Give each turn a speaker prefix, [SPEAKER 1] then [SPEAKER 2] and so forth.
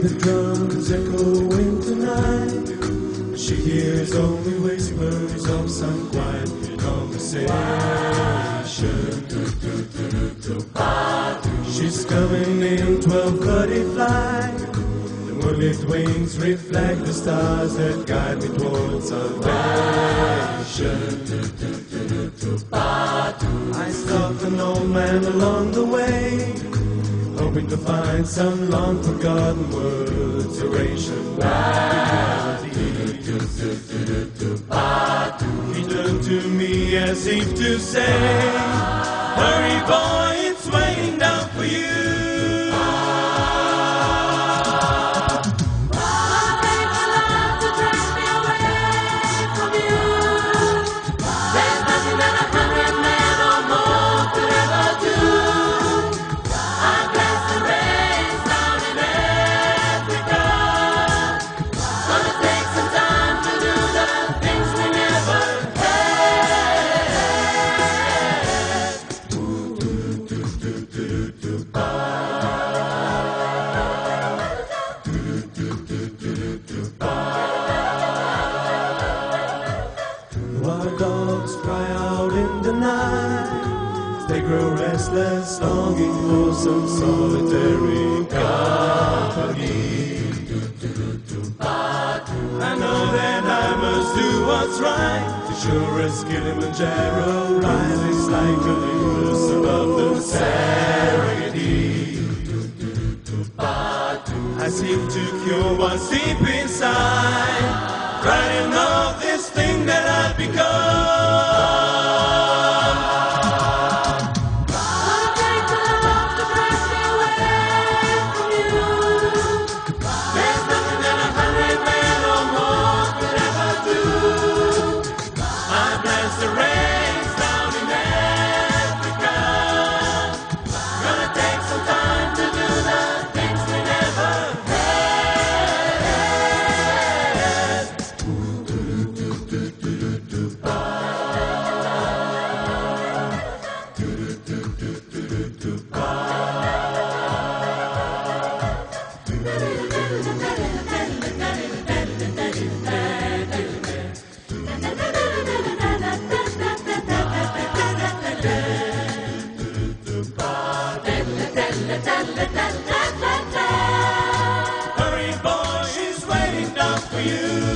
[SPEAKER 1] The drums echoing tonight. She hears only whispers of some quiet conversation. She's coming in 12:30 flight. The moonlit wings reflect the stars that guide me towards salvation. I stop an old man along the way, hoping to find some long forgotten words, oration, he turned to me as if to say, hurry boy, it's waiting down for you. Wild dogs cry out in the night. They grow restless, longing for some solitary company. I know that I must do what's right, to sure as Kilimanjaro rises like Olympus above the Serengeti. I seek to cure what's deep inside, writing off this thing that I've become.
[SPEAKER 2] Gonna take the love to break me away from you. There's nothing that 100 men or more could ever do.
[SPEAKER 1] I bless the rains down in Africa.
[SPEAKER 2] Gonna take some time to do the things we never
[SPEAKER 1] Hurry boy, she's waiting down for you.